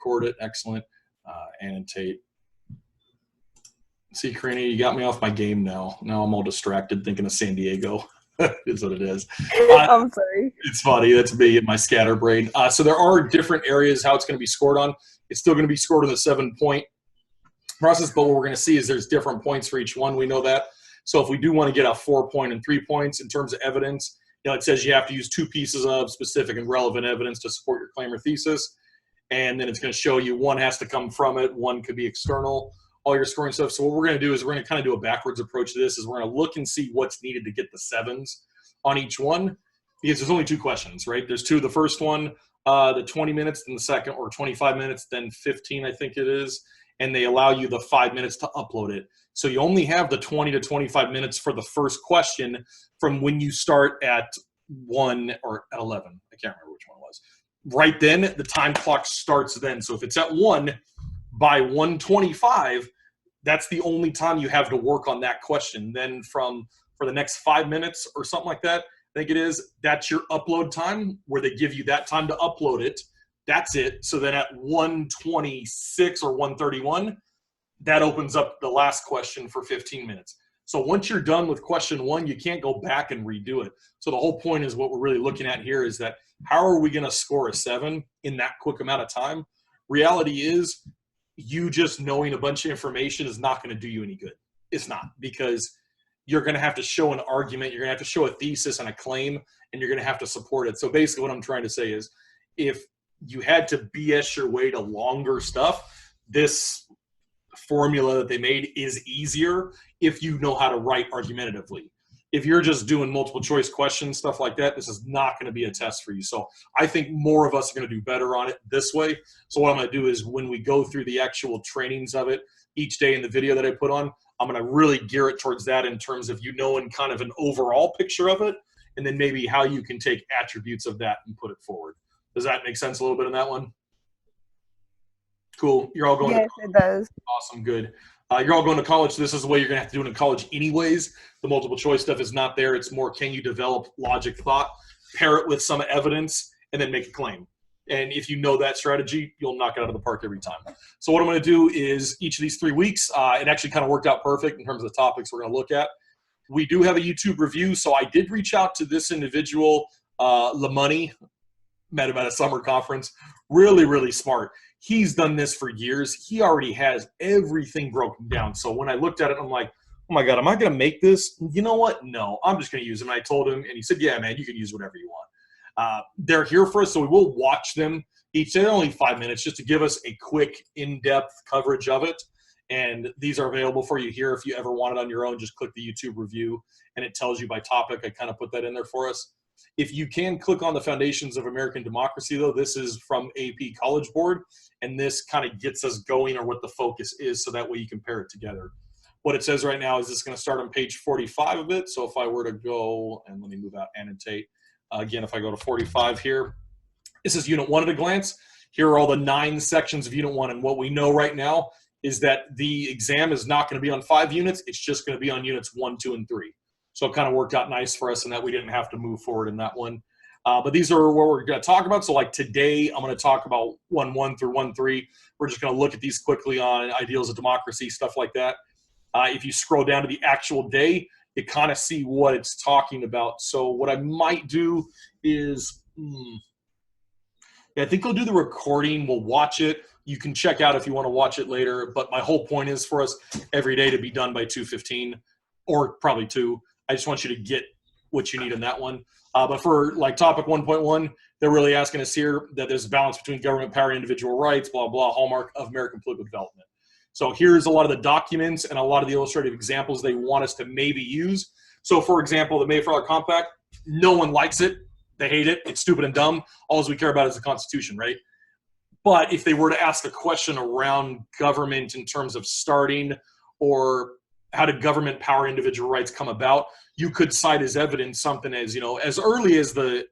record it. Excellent. Annotate. See, Karina, you got me off my game now. Now I'm all distracted thinking of San Diego. Is what it is. I'm sorry. It's funny. That's me and my scatterbrain. So there are different areas how it's going to be scored on. It's still going to be scored on the 7-point process, but what we're going to see is there's different points for each one. We know that. So if we do want to get a 4-point and 3 points in terms of evidence, it says you have to use 2 pieces of specific and relevant evidence to support your claim or thesis. And then it's going to show you one has to come from it. One could be external, all your scoring stuff. So what we're going to do is we're going to kind of do a backwards approach to this is we're going to look and see what's needed to get the 7s on each one, because there's only 2 questions, right? There's 2. The first one, the 20 minutes, and the second, or 25 minutes, then 15, I think it is. And they allow you the 5 minutes to upload it. So you only have the 20 to 25 minutes for the first question from when you start at 1 or at 11. I can't remember which one it was. Right then, the time clock starts then. So if it's at 1, by 1:25, that's the only time you have to work on that question. Then for the next 5 minutes or something like that, I think it is, that's your upload time where they give you that time to upload it. That's it. So then at 1:26 or 1:31, that opens up the last question for 15 minutes. So once you're done with question 1, you can't go back and redo it. So the whole point is what we're really looking at here is that how are we going to score a 7 in that quick amount of time? Reality is you just knowing a bunch of information is not going to do you any good. It's not, because you're going to have to show an argument. You're going to have to show a thesis and a claim, and you're going to have to support it. So basically what I'm trying to say is if you had to BS your way to longer stuff, this formula that they made is easier if you know how to write argumentatively. If you're just doing multiple choice questions, stuff like that, this is not going to be a test for you. So I think more of us are going to do better on it this way. So what I'm going to do is when we go through the actual trainings of it each day in the video that I put on, I'm going to really gear it towards that in terms of knowing kind of an overall picture of it, and then maybe how you can take attributes of that and put it forward. Does that make sense a little bit in that one? Cool. You're all going Yes, it does. Awesome. Good. You're all going to college. So this is the way you're going to have to do it in college anyways. The multiple choice stuff is not there. It's more, can you develop logic thought, pair it with some evidence, and then make a claim. And if you know that strategy, you'll knock it out of the park every time. So what I'm going to do is each of these 3 weeks, it actually kind of worked out perfect in terms of the topics we're going to look at. We do have a YouTube review. So I did reach out to this individual, Lamoney, met him at a summer conference. Really, really smart. He's done this for years. He already has everything broken down. So when I looked at it, I'm like, oh my God, am I going to make this? You know what? No, I'm just going to use them. And I told him, and he said, yeah, man, you can use whatever you want. They're here for us, so we will watch them each day. They're only 5 minutes just to give us a quick, in-depth coverage of it. And these are available for you here. If you ever want it on your own, just click the YouTube review, and it tells you by topic. I kind of put that in there for us. If you can click on the Foundations of American Democracy, though, this is from AP College Board, and this kind of gets us going or what the focus is, so that way you can pair it together. What it says right now is it's going to start on page 45 of it. So if I were to go, and let me move out, annotate. Again, if I go to 45 here, this is Unit 1 at a glance. Here are all the 9 sections of Unit 1, and what we know right now is that the exam is not going to be on 5 units. It's just going to be on Units 1, 2, and 3. So it kind of worked out nice for us in that we didn't have to move forward in that one. But these are what we're going to talk about. So like today, I'm going to talk about 1.1 through 1.3. We're just going to look at these quickly on ideals of democracy, stuff like that. If you scroll down to the actual day, you kind of see what it's talking about. So what I might do is, I think I'll do the recording. We'll watch it. You can check out if you want to watch it later. But my whole point is for us every day to be done by 2:15 or probably 2. I just want you to get what you need in that one. But for like topic 1.1, they're really asking us here that there's a balance between government power and individual rights, blah, blah, hallmark of American political development. So here's a lot of the documents and a lot of the illustrative examples they want us to maybe use. So for example, the Mayflower Compact, no one likes it. They hate it. It's stupid and dumb. All we care about is the Constitution, right? But if they were to ask a question around government in terms of starting or how did government power individual rights come about, you could cite as evidence something as, as early as the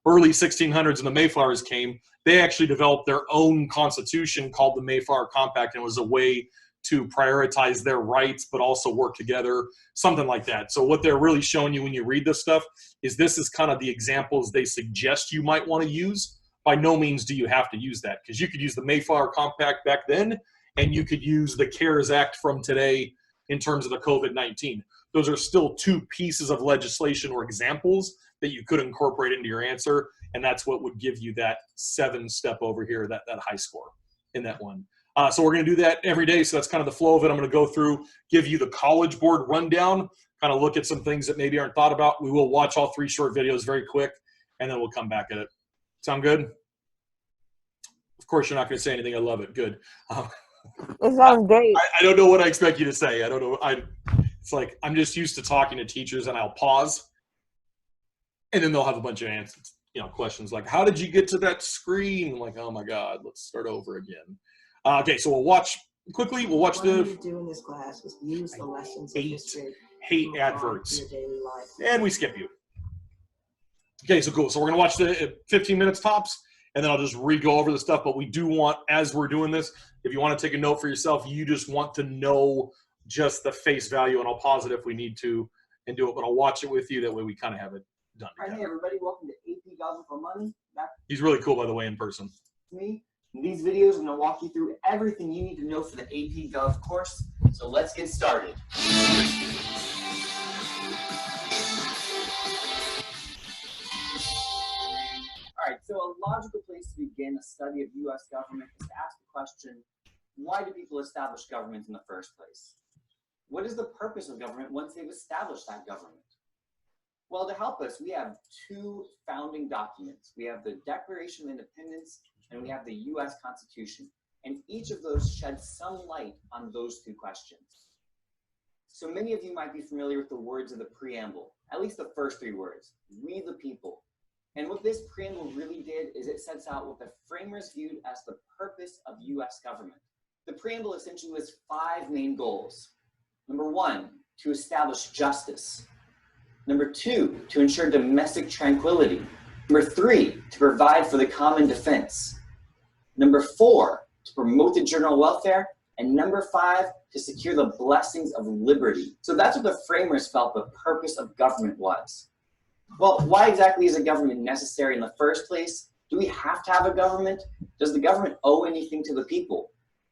early 1600s and the Mayflowers came, they actually developed their own constitution called the Mayflower Compact, and it was a way to prioritize their rights but also work together, something like that. So what they're really showing you when you read this stuff is this is kind of the examples they suggest you might want to use by no means do you have to use that, because you could use the Mayflower Compact back then, and you could use the CARES Act from today in terms of the COVID-19. Those are still two pieces of legislation or examples that you could incorporate into your answer, and that's what would give you that 7-step over here, that high score in that one. So we're going to do that every day, so that's kind of the flow of it. I'm going to go through, give you the College Board rundown, kind of look at some things that maybe aren't thought about. We will watch all 3 short videos very quick, and then we'll come back at it. Sound good? Of course, you're not going to say anything. I love it. Good. It sounds great. I don't know what I expect you to say. I don't know. It's like I'm just used to talking to teachers, and I'll pause, and then they'll have a bunch of answers, questions like, "How did you get to that screen?" I'm like, "Oh my God, let's start over again." Okay, so we'll watch quickly. We'll watch the. What you do in this class is use the lessons of history. Hate adverts, and we skip you. Okay, so cool. So we're gonna watch the 15 minutes tops, and then I'll just re-go over the stuff. But we do want, as we're doing this, if you want to take a note for yourself, you just want to know just the face value, and I'll pause it if we need to and do it. But I'll watch it with you. That way we kind of have it done. All right, hey everybody, welcome to AP Gov for Money. He's really cool, by the way, in person. Me. In these videos, I'm going to walk you through everything you need to know for the AP Gov course. So let's get started. All right, so a logical place to begin a study of U.S. government is to ask the question, why do people establish government in the first place? What is the purpose of government once they've established that government? Well, to help us, we have 2 founding documents. We have the Declaration of Independence and we have the U.S. Constitution. And each of those sheds some light on those 2 questions. So many of you might be familiar with the words of the preamble, at least the first 3 words, we the people. And what this preamble really did is it sets out what the framers viewed as the purpose of U.S. government. The preamble essentially lists 5 main goals. Number 1, to establish justice. Number 2, to ensure domestic tranquility. Number 3, to provide for the common defense. Number 4, to promote the general welfare. And number 5, to secure the blessings of liberty. So that's what the framers felt the purpose of government was. Well, why exactly is a government necessary in the first place? Do we have to have a government? Does the government owe anything to the people?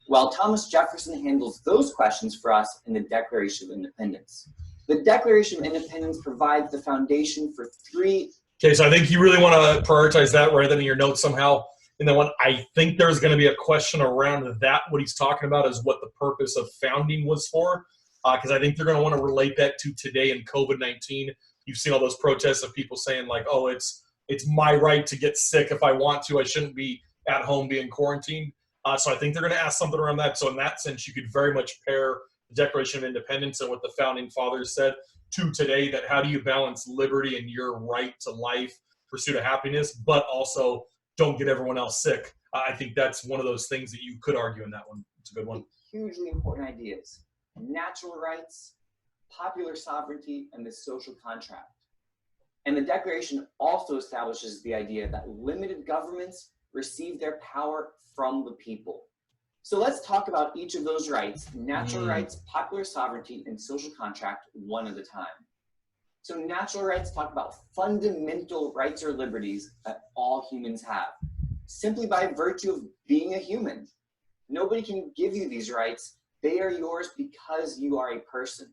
Well, Thomas Jefferson handles those questions for us in the Declaration of Independence. The Declaration of Independence provides the foundation for 3. Okay, so I think you really want to prioritize that, write that in your notes somehow. And then I think there's going to be a question around that. What he's talking about is what the purpose of founding was for, because I think they're going to want to relate that to today in COVID-19. You've seen all those protests of people saying like, "Oh, it's my right to get sick if I want to. I shouldn't be at home being quarantined." So I think they're going to ask something around that. So in that sense, you could very much pair the Declaration of Independence and what the founding fathers said to today, that how do you balance liberty and your right to life, pursuit of happiness, but also don't get everyone else sick. I think that's one of those things that you could argue in that one. It's a good one. Hugely important ideas. Natural rights, popular sovereignty, and the social contract. And the Declaration also establishes the idea that limited governments receive their power from the people. So let's talk about each of those rights, natural rights, popular sovereignty, and social contract, one at a time. So natural rights talk about fundamental rights or liberties that all humans have, simply by virtue of being a human. Nobody can give you these rights. They are yours because you are a person.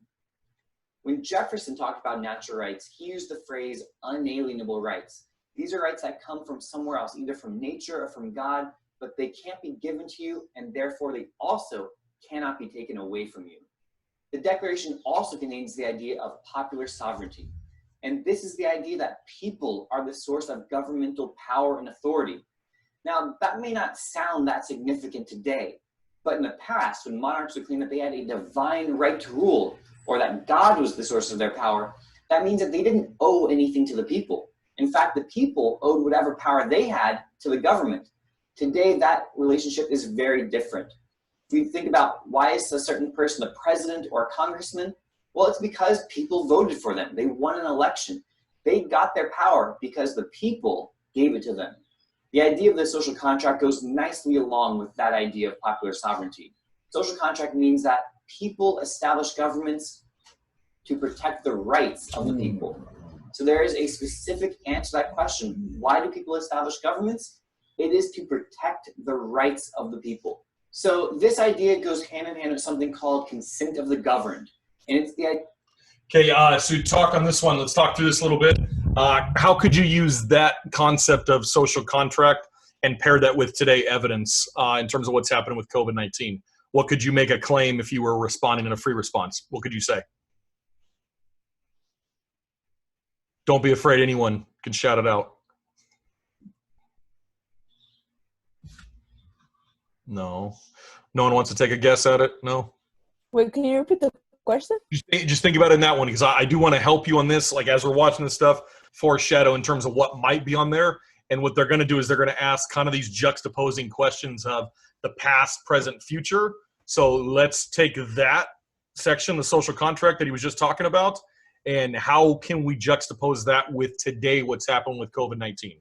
When Jefferson talked about natural rights, he used the phrase unalienable rights. These are rights that come from somewhere else, either from nature or from God, but they can't be given to you, and therefore they also cannot be taken away from you. The Declaration also contains the idea of popular sovereignty. And this is the idea that people are the source of governmental power and authority. Now, that may not sound that significant today, but in the past, when monarchs would claim that they had a divine right to rule, or that God was the source of their power, that means that they didn't owe anything to the people. In fact, the people owed whatever power they had to the government. Today, that relationship is very different. If we think about why is a certain person a president or a congressman, well, it's because people voted for them. They won an election. They got their power because the people gave it to them. The idea of the social contract goes nicely along with that idea of popular sovereignty. Social contract means that people establish governments to protect the rights of the people. So there is a specific answer to that question. Why do people establish governments? It is to protect the rights of the people. So this idea goes hand in hand with something called consent of the governed. And it's the idea. Okay, so talk on this one. Let's talk through this a little bit. How could you use that concept of social contract and pair that with today evidence in terms of what's happening with COVID-19? What could you make a claim if you were responding in a free response? What could you say? Don't be afraid. Anyone can shout it out. No. No one wants to take a guess at it? No? Wait, can you repeat the question? Just think about it in that one, because I do want to help you on this, like as we're watching this stuff, foreshadow in terms of what might be on there. And what they're going to do is they're going to ask kind of these juxtaposing questions of the past, present, future. So let's take that section, the social contract that he was just talking about, and how can we juxtapose that with today, what's happening with COVID-19?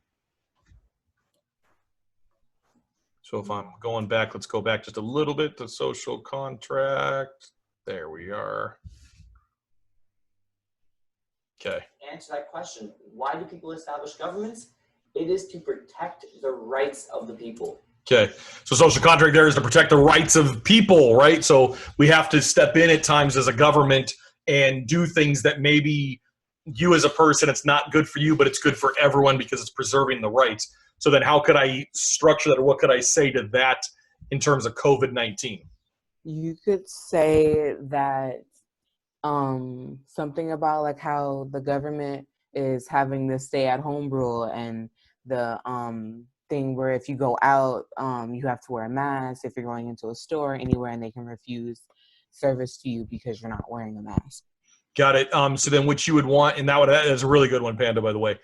So if I'm going back, let's go back just a little bit to social contract. There we are. Okay. Answer that question. Why do people establish governments? It is to protect the rights of the people. Okay. So social contract there is to protect the rights of people, right? So we have to step in at times as a government and do things that maybe you as a person, it's not good for you, but it's good for everyone because it's preserving the rights. So then how could I structure that, or what could I say to that in terms of COVID-19? You could say that something about like how the government is having the stay-at-home rule and the thing where if you go out, you have to wear a mask if you're going into a store anywhere, and they can refuse service to you because you're not wearing a mask. Got it. So then what you would want, and that is a really good one, Panda, by the way.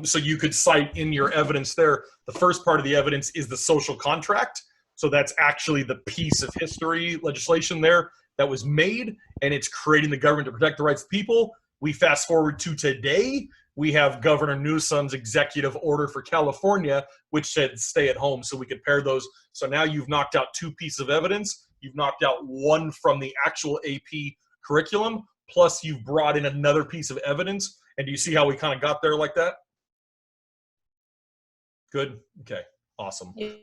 So you could cite in your evidence there, the first part of the evidence is the social contract. So that's actually the piece of history legislation there that was made, and it's creating the government to protect the rights of people. We fast forward to today. We have Governor Newsom's executive order for California, which said stay at home, so we could pair those. So now you've knocked out two pieces of evidence. You've knocked out one from the actual AP curriculum, plus you've brought in another piece of evidence. And do you see how we kind of got there like that? Good. Okay. Awesome. Yes.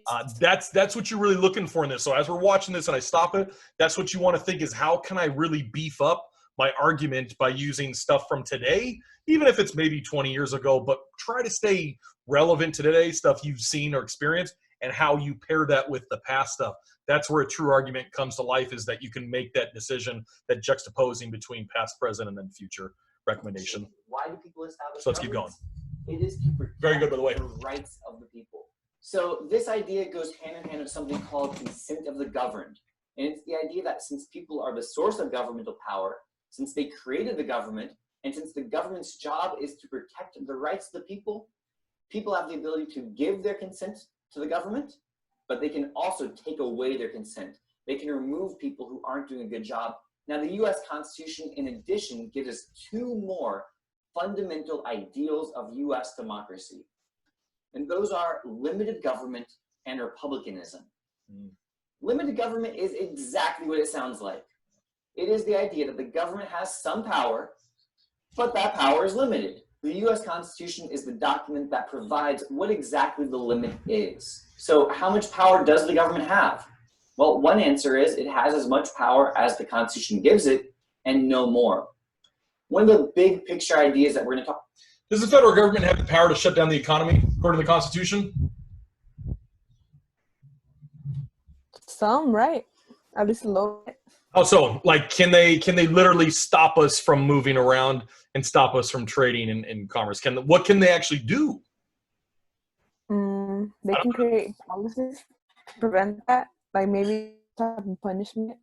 That's what you're really looking for in this. So as we're watching this and I stop it, that's what you want to think is, how can I really beef up my argument by using stuff from today, even if it's maybe 20 years ago, but try to stay relevant to today, stuff you've seen or experienced, and how you pair that with the past stuff. That's where a true argument comes to life, is that you can make that decision, that juxtaposing between past, present, and then future recommendation. Why do people establish So let's keep going. It is to protect Very good, by the way. rights of the people. So this idea goes hand in hand with something called consent of the governed. And it's the idea that since people are the source of governmental power, since they created the government, and since the government's job is to protect the rights of the people, people have the ability to give their consent to the government, but they can also take away their consent. They can remove people who aren't doing a good job. Now, the US Constitution, in addition, gives us two more fundamental ideals of US democracy. And those are limited government and republicanism. Limited government is exactly what it sounds like. It is the idea that the government has some power, but that power is limited. The US Constitution is the document that provides what exactly the limit is. So how much power does the government have? Well, one answer is it has as much power as the Constitution gives it and no more. One of the big picture ideas that we're going to talk. Does the federal government have the power to shut down the economy, according to the Constitution? Some, right? At least a little bit. Oh, so like, can they literally stop us from moving around and stop us from trading in commerce? What can they actually do? They can create policies to prevent that, like maybe type of punishment.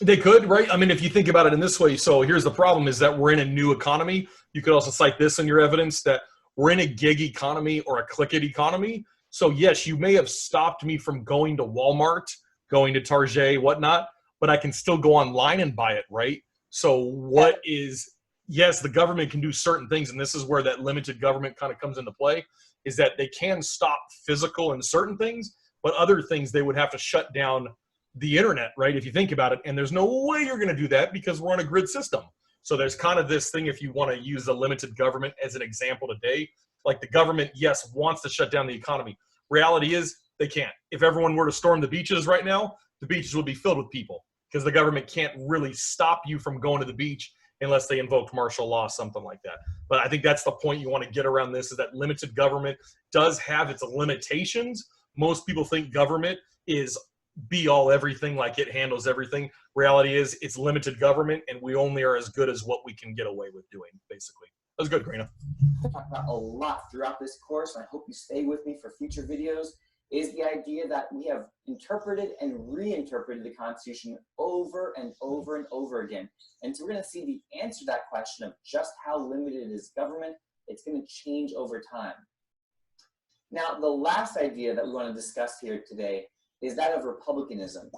They could, right? I mean, if you think about it in this way, so here's the problem is that we're in a new economy. You could also cite this in your evidence that we're in a gig economy or a click-it economy. So yes, you may have stopped me from going to Walmart, going to Target, whatnot, but I can still go online and buy it, right? So what is, yes, the government can do certain things, and this is where that limited government kind of comes into play, is that they can stop physical and certain things, but other things they would have to shut down the internet, right? If you think about it, and there's no way you're going to do that because we're on a grid system. So there's kind of this thing, if you want to use the limited government as an example today, like the government, yes, wants to shut down the economy, Reality is they can't. If everyone were to storm the beaches right now, the beaches would be filled with people because the government can't really stop you from going to the beach unless they invoke martial law, something like that. But I think that's the point you want to get around this, is that limited government does have its limitations. Most people think government is be all everything, like it handles everything. Reality is it's limited government, and we only are as good as what we can get away with doing, basically. That was good, Karina. Talk about a lot throughout this course, and I hope you stay with me for future videos, is the idea that we have interpreted and reinterpreted the Constitution over and over and over again. And so we're going to see the answer to that question of just how limited is government. It's going to change over time. Now, the last idea that we want to discuss here today is that of republicanism.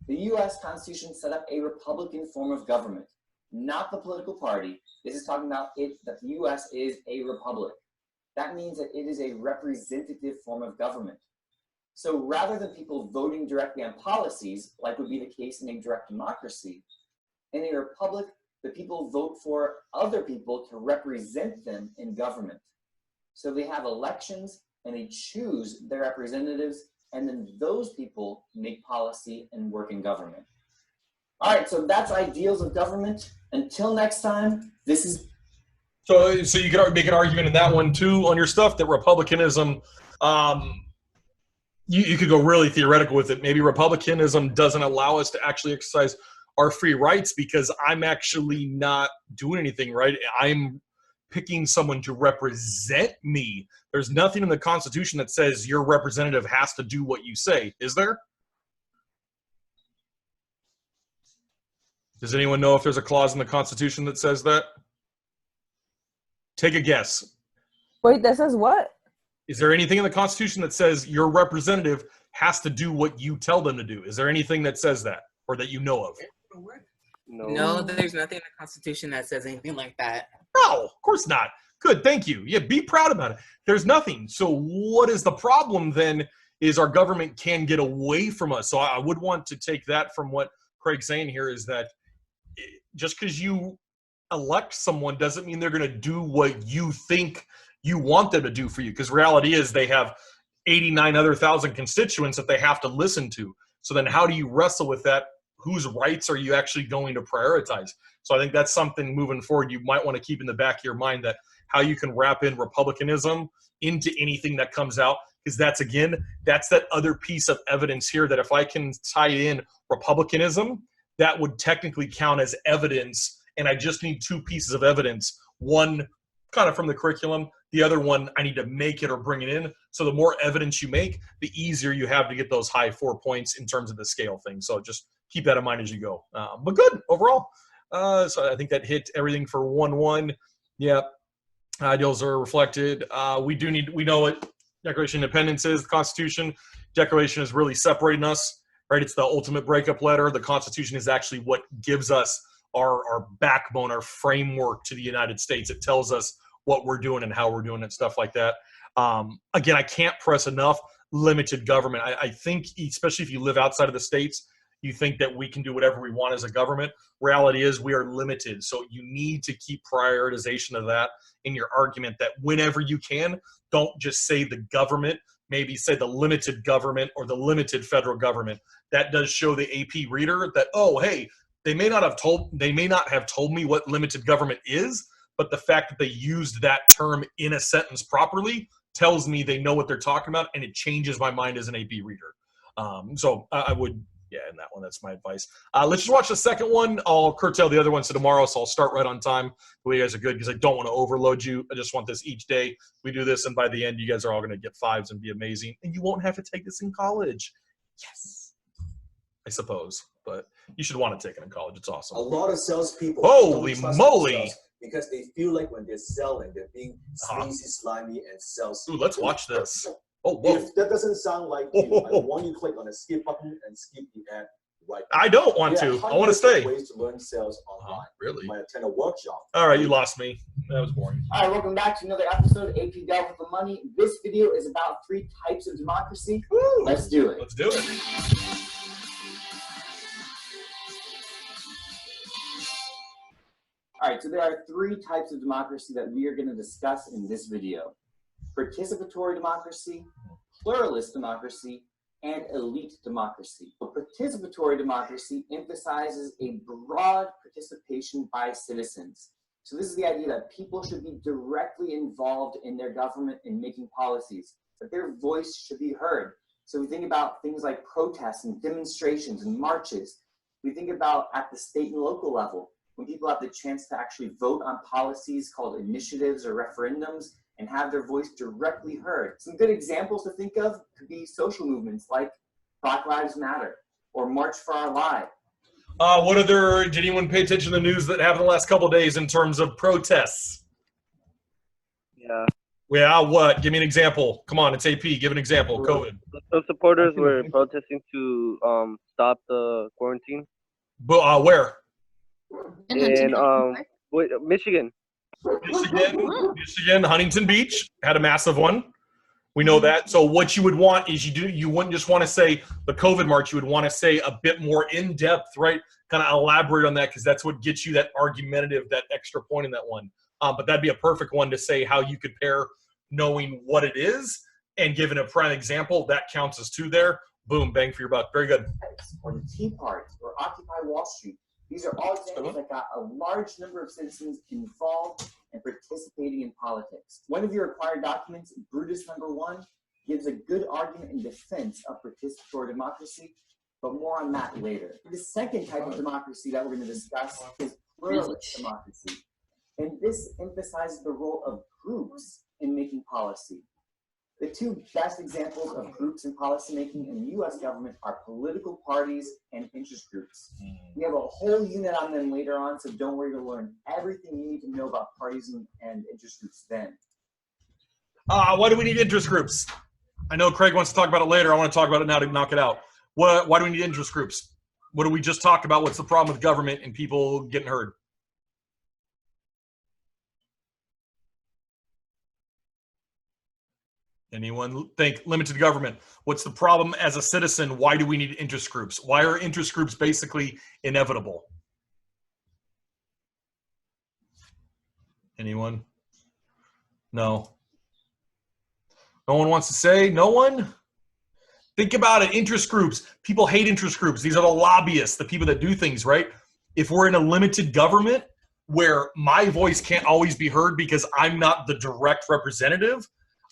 The U.S. Constitution set up a republican form of government, not the political party. This is talking about that the U.S. is a republic. That means that it is a representative form of government. So rather than people voting directly on policies, like would be the case in a direct democracy, in a republic, the people vote for other people to represent them in government. So they have elections and they choose their representatives, and then those people make policy and work in government. All right, so that's ideals of government. Until next time, this is... So you could make an argument in that one too on your stuff that republicanism, you could go really theoretical with it. Maybe republicanism doesn't allow us to actually exercise our free rights because I'm actually not doing anything, right? I'm picking someone to represent me. There's nothing in the Constitution that says your representative has to do what you say, is there? Does anyone know if there's a clause in the Constitution that says that? Take a guess. Wait, that says what? Is there anything in the Constitution that says your representative has to do what you tell them to do? Is there anything that says that or that you know of? No, there's nothing in the Constitution that says anything like that. No, of course not. Good, thank you. Yeah, be proud about it. There's nothing. So what is the problem then is our government can get away from us. So I would want to take that from what Craig's saying here is that just because you elect someone doesn't mean they're going to do what you think you want them to do for you, because reality is they have 89 other thousand constituents that they have to listen to. So then how do you wrestle with that? Whose rights are you actually going to prioritize? So I think that's something moving forward you might want to keep in the back of your mind, that how you can wrap in republicanism into anything that comes out, because that's, again, that's that other piece of evidence here that if I can tie in republicanism, that would technically count as evidence, and I just need two pieces of evidence, one kind of from the curriculum, the other one I need to make it or bring it in. So the more evidence you make, the easier you have to get those high 4 points in terms of the scale thing. So just keep that in mind as you go. But good overall. So I think that hit everything for 1-1. Yeah, ideals are reflected. We know what Declaration of Independence is, the Constitution. Declaration is really separating us, right? It's the ultimate breakup letter. The Constitution is actually what gives us our backbone, our framework to the United States. It tells us what we're doing and how we're doing it, stuff like that. Again, I can't press enough limited government. I think, especially if you live outside of the states, you think that we can do whatever we want as a government. Reality is we are limited. So you need to keep prioritization of that in your argument, that whenever you can, don't just say the government, maybe say the limited government or the limited federal government. That does show the AP reader that, oh, hey, they may not have told me what limited government is, but the fact that they used that term in a sentence properly tells me they know what they're talking about, and it changes my mind as an AP reader. So I would, yeah, in that one, that's my advice. Let's just watch the second one. I'll curtail the other ones to tomorrow, so I'll start right on time. The way you guys are good, because I don't want to overload you. I just want this each day. We do this, and by the end, you guys are all going to get 5s and be amazing, and you won't have to take this in college. Yes, I suppose, but you should want to take it in college. It's awesome. A lot of salespeople Holy don't trust moly! themselves because they feel like when they're selling, they're being sleazy, slimy, and salesy. Ooh, let's watch this. Oh, whoa. If that doesn't sound like you, I want you to click on the skip button and skip the ad right now. I don't want to. I want to stay. Ways to learn sales online. Really? You might attend a workshop. All right, you lost me. That was boring. All right, welcome back to another episode of AP Gov with the Money. This video is about 3 types of democracy. Woo. Let's do it. Let's do it. All right, so there are 3 types of democracy that we are going to discuss in this video. Participatory democracy, pluralist democracy, and elite democracy. A participatory democracy emphasizes a broad participation by citizens. So this is the idea that people should be directly involved in their government in making policies, that their voice should be heard. So we think about things like protests and demonstrations and marches. We think about at the state and local level, when people have the chance to actually vote on policies called initiatives or referendums and have their voice directly heard. Some good examples to think of could be social movements like Black Lives Matter or March for Our Lives. Did anyone pay attention to the news that happened the last couple of days in terms of protests? Yeah. Yeah, what? Give me an example. Come on, it's AP. Give an example. COVID. Some supporters were protesting to stop the quarantine. But where? In Michigan. Michigan, Huntington Beach had a massive one. We know that. So what you would want is you wouldn't just want to say the COVID march. You would want to say a bit more in depth, right? Kind of elaborate on that, because that's what gets you that argumentative, that extra point in that one. But that'd be a perfect one to say how you could pair knowing what it is and giving a prime example. That counts as two there. Boom, bang for your buck. Very good. Or the Tea Party or Occupy Wall Street. These are all examples that got a large number of citizens involved and participating in politics. One of your required documents, Brutus #1, gives a good argument in defense of participatory democracy, but more on that later. The second type of democracy that we're going to discuss is pluralist democracy. And this emphasizes the role of groups in making policy. The two best examples of groups in policymaking in the U.S. government are political parties and interest groups. We have a whole unit on them later on, so don't worry, you'll learn everything you need to know about parties and interest groups then. Why do we need interest groups? I know Craig wants to talk about it later. I want to talk about it now to knock it out. Why do we need interest groups? What do we just talk about? What's the problem with government and people getting heard? Anyone think limited government? What's the problem as a citizen? Why do we need interest groups? Why are interest groups basically inevitable? Anyone? No. No one wants to say? No one? Think about it. Interest groups. People hate interest groups. These are the lobbyists, the people that do things, right? If we're in a limited government where my voice can't always be heard because I'm not the direct representative,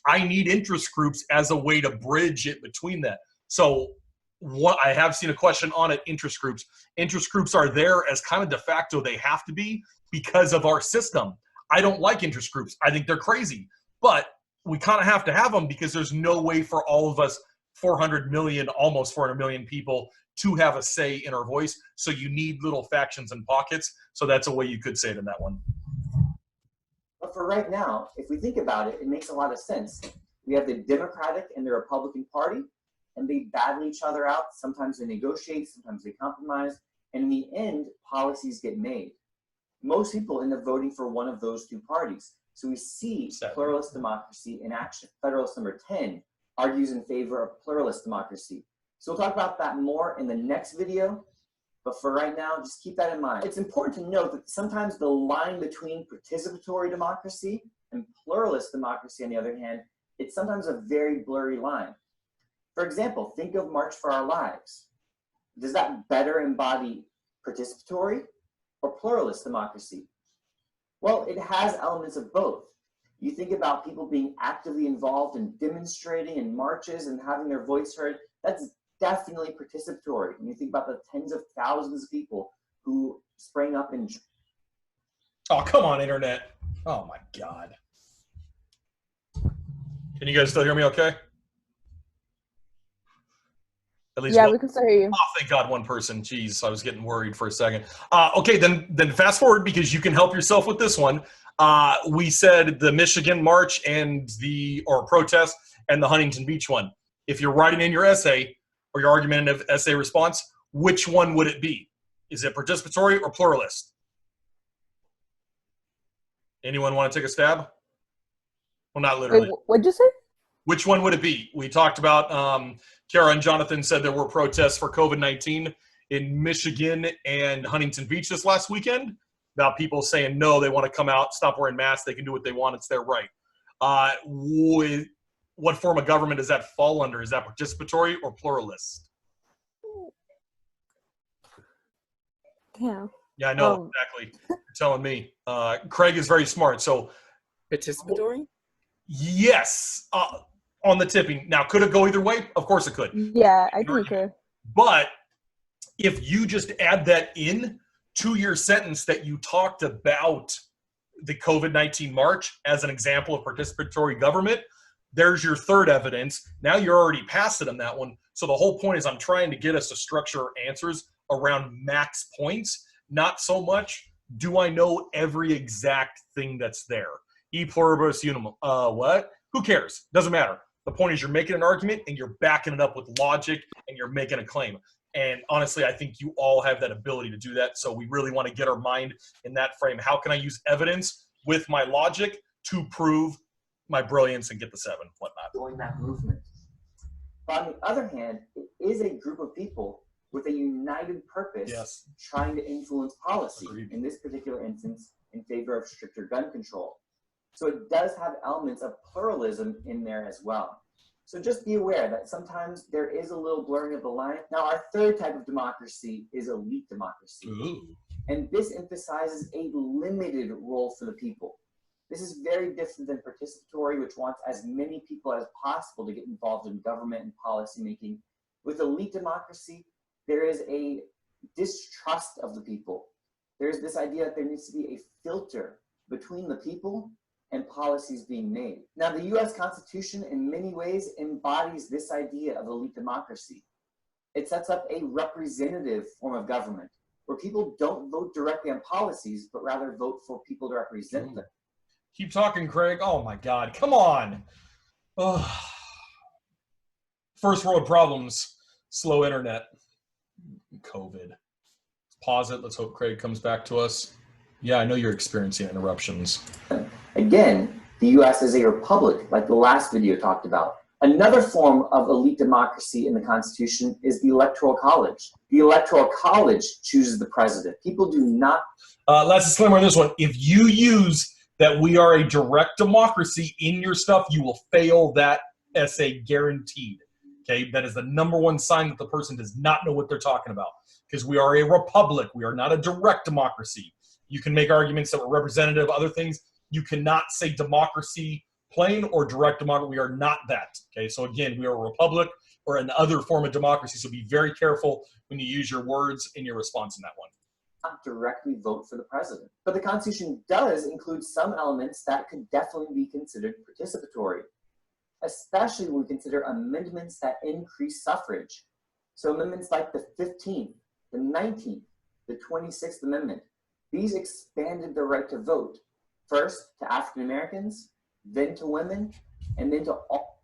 I need interest groups as a way to bridge it between that. So what I have seen a question on it, interest groups. Interest groups are there as kind of de facto. They have to be because of our system. I don't like interest groups. I think they're crazy. But we kind of have to have them because there's no way for all of us 400 million, almost 400 million people to have a say in our voice. So you need little factions and pockets. So that's a way you could say it in that one. But for right now, if we think about it, it makes a lot of sense. We have the Democratic and the Republican Party, and they battle each other out. Sometimes they negotiate, sometimes they compromise, and in the end, policies get made. Most people end up voting for one of those two parties. So we see pluralist democracy in action. Federalist #10 argues in favor of pluralist democracy. So we'll talk about that more in the next video. But for right now, just keep that in mind. It's important to note that sometimes the line between participatory democracy and pluralist democracy, on the other hand, it's sometimes a very blurry line. For example, think of March for Our Lives. Does that better embody participatory or pluralist democracy? Well, it has elements of both. You think about people being actively involved in demonstrating and marches and having their voice heard, that's definitely participatory. When you think about the tens of thousands of people who sprang up in... Oh, come on, internet. Oh, my God. Can you guys still hear me okay? At least yeah, one. we can still hear you. Oh, thank God, one person. Jeez, I was getting worried for a second. Okay, then fast forward because you can help yourself with this one. We said the Michigan march and or protest and the Huntington Beach one. If you're writing in your essay or your argumentative essay response, which one would it be? Is it participatory or pluralist? Anyone want to take a stab? Well, not literally. Wait, what'd you say? Which one would it be? We talked about, Kara and Jonathan said there were protests for COVID-19 in Michigan and Huntington Beach this last weekend about people saying, no, they want to come out, stop wearing masks. They can do what they want. It's their right. what form of government does that fall under? Is that participatory or pluralist? Yeah. Yeah, I know exactly. You're telling me. Craig is very smart. So Participatory? yes, on the tipping. Now, could it go either way? Of course it could. Yeah, I think it could. But if you just add that in to your sentence that you talked about the COVID-19 march as an example of participatory government, there's your third evidence. Now you're already past it on that one. So the whole point is I'm trying to get us to structure answers around max points, not so much do I know every exact thing that's there. E pluribus unum. What? Who cares? Doesn't matter. The point is you're making an argument and you're backing it up with logic and you're making a claim. And honestly, I think you all have that ability to do that. So we really want to get our mind in that frame. How can I use evidence with my logic to prove my brilliance and get the 7, whatnot? Join that movement. But on the other hand, it is a group of people with a united purpose Yes. trying to influence policy, Agreed. in this particular instance, in favor of stricter gun control. So it does have elements of pluralism in there as well. So just be aware that sometimes there is a little blurring of the line. Now, our third type of democracy is elite democracy. Ooh. And this emphasizes a limited role for the people. This is very different than participatory, which wants as many people as possible to get involved in government and policy making. With elite democracy, there is a distrust of the people. There's this idea that there needs to be a filter between the people and policies being made. Now, the US Constitution in many ways embodies this idea of elite democracy. It sets up a representative form of government where people don't vote directly on policies, but rather vote for people to represent them. Keep talking, Craig. Oh my God, come on. Oh. First world problems, slow internet, COVID. Pause it. Let's hope Craig comes back to us. Yeah, I know you're experiencing interruptions. Again, the US is a republic, like the last video talked about. Another form of elite democracy in the Constitution is the Electoral College. The Electoral College chooses the president. People do not. Last disclaimer on this one. If you use that we are a direct democracy in your stuff, you will fail that essay guaranteed. Okay, that is the #1 sign that the person does not know what they're talking about. Because we are a republic. We are not a direct democracy. You can make arguments that we're representative of other things. You cannot say democracy plain or direct democracy. We are not that. Okay, so again, we are a republic or another form of democracy. So be very careful when you use your words in your response in that one. Not directly vote for the president. But the Constitution does include some elements that could definitely be considered participatory, especially when we consider amendments that increase suffrage. So amendments like the 15th, the 19th, the 26th Amendment, these expanded the right to vote, first to African Americans, then to women, and then to all.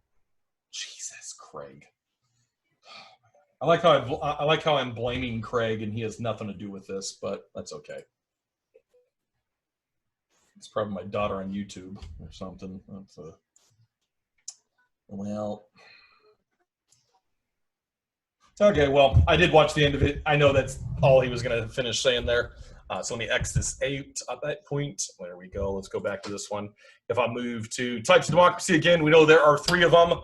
Jesus, Craig. I like how I'm blaming Craig and he has nothing to do with this, but that's okay. It's probably my daughter on YouTube or something. That's well. Okay, well, I did watch the end of it. I know that's all he was going to finish saying there. So let me X this out at that point. There we go. Let's go back to this one. If I move to types of democracy again, we know there are 3 of them.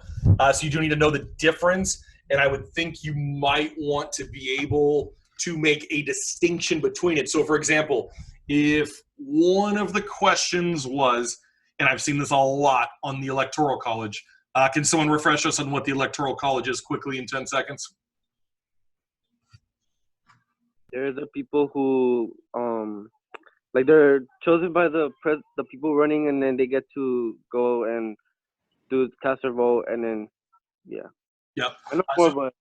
So you do need to know the difference. And I would think you might want to be able to make a distinction between it. So for example, if one of the questions was, and I've seen this a lot on the Electoral College, can someone refresh us on what the Electoral College is quickly in 10 seconds? They're the people who, like they're chosen by the people running, and then they get to go and cast their vote, and then, yeah. Yep. I know more, but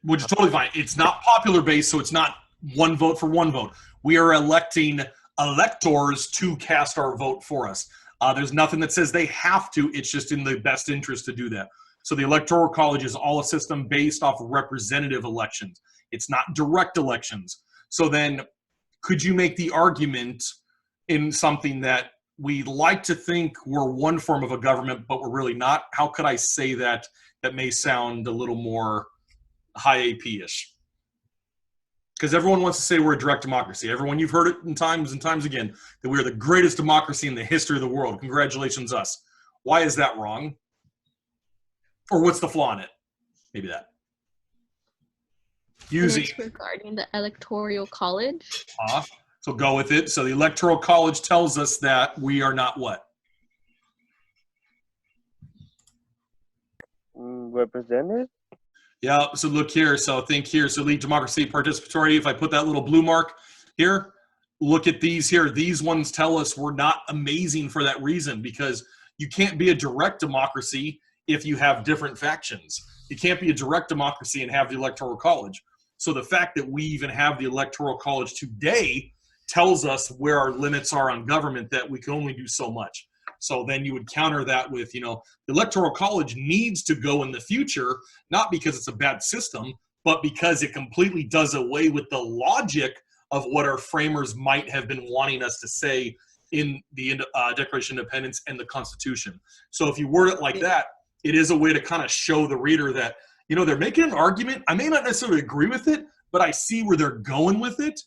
Which is totally fine. It's not popular based, so it's not one vote for one vote. We are electing electors to cast our vote for us. There's nothing that says they have to. It's just in the best interest to do that. So the Electoral College is all a system based off representative elections. It's not direct elections. So then could you make the argument in something that we like to think we're one form of a government, but we're really not? How could I say that may sound a little more high AP-ish? Because everyone wants to say we're a direct democracy. Everyone, you've heard it in times and times again, that we're the greatest democracy in the history of the world. Congratulations, us. Why is that wrong? Or what's the flaw in it? Maybe that. And Using it's regarding the electoral college. so go with it. So the electoral college tells us that we are not what? Represented. Yeah, so look here. So think here. So lead democracy, participatory. If I put that little blue mark here, look at these here. These ones tell us we're not amazing for that reason, because you can't be a direct democracy if you have different factions. You can't be a direct democracy and have the electoral college. So the fact that we even have the electoral college today tells us where our limits are on government, that we can only do so much. So then you would counter that with, the electoral college needs to go in the future, not because it's a bad system, but because it completely does away with the logic of what our framers might have been wanting us to say in the Declaration of Independence and the Constitution. So if you word it like that, it is a way to kind of show the reader that, they're making an argument. I may not necessarily agree with it, but I see where they're going with it.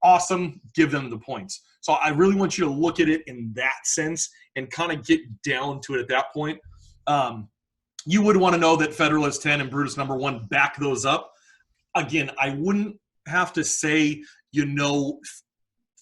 Awesome. Give them the points. So I really want you to look at it in that sense and kind of get down to it at that point. You would want to know that Federalist 10 and Brutus number 1 back those up. Again, I wouldn't have to say,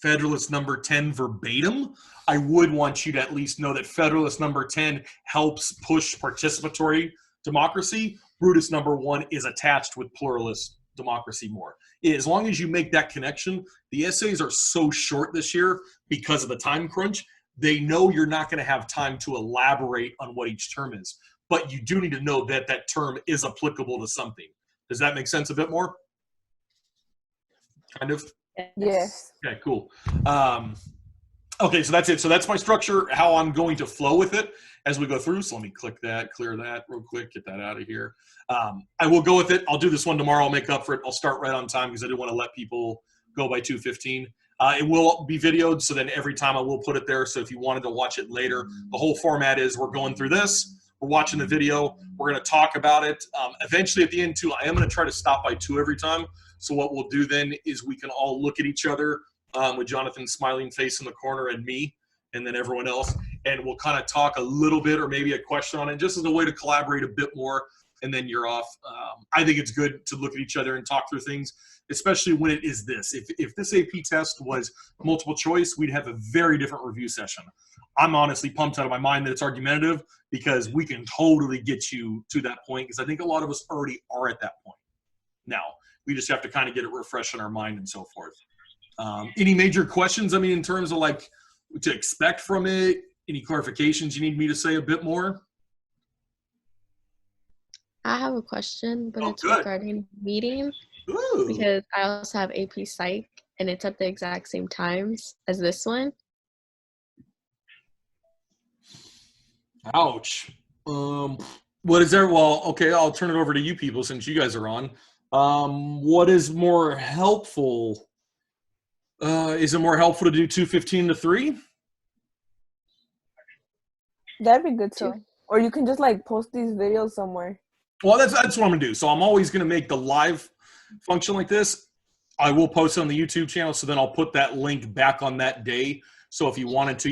Federalist number 10 verbatim. I would want you to at least know that Federalist number 10 helps push participatory democracy. Brutus number 1 is attached with pluralist democracy more. As long as you make that connection, the essays are so short this year because of the time crunch. They know you're not going to have time to elaborate on what each term is, but you do need to know that that term is applicable to something. Does that make sense a bit more? Kind of? Yes. Okay, cool. Okay, so that's it. So that's my structure, how I'm going to flow with it as we go through. So let me click that, clear that real quick, get that out of here. I will go with it. I'll do this one tomorrow. I'll make up for it. I'll start right on time because I didn't want to let people go by 2:15. It will be videoed, so then every time I will put it there. So if you wanted to watch it later, the whole format is we're going through this. We're watching the video. We're going to talk about it. Eventually at the end, too, I am going to try to stop by 2 every time. So what we'll do then is we can all look at each other with Jonathan's smiling face in the corner and me and then everyone else. And we'll kind of talk a little bit or maybe a question on it just as a way to collaborate a bit more. And then you're off. I think it's good to look at each other and talk through things, especially when it is this. If this AP test was multiple choice, we'd have a very different review session. I'm honestly pumped out of my mind that it's argumentative because we can totally get you to that point because I think a lot of us already are at that point. Now, we just have to kind of get it refreshed in our mind and so forth. Any major questions, in terms of like what to expect from it? Any clarifications you need me to say a bit more? I have a question, but it's good. regarding meeting. Ooh. Because I also have AP Psych, and it's at the exact same times as this one. Ouch. What is there? Well, okay, I'll turn it over to you people since you guys are on. What is more helpful? Is it more helpful to do 2:15 to 3? That'd be good too. Or you can just like post these videos somewhere. Well, that's what I'm gonna do. So I'm always gonna make the live function like this. I will post it on the YouTube channel, so then I'll put that link back on that day. So if you wanted to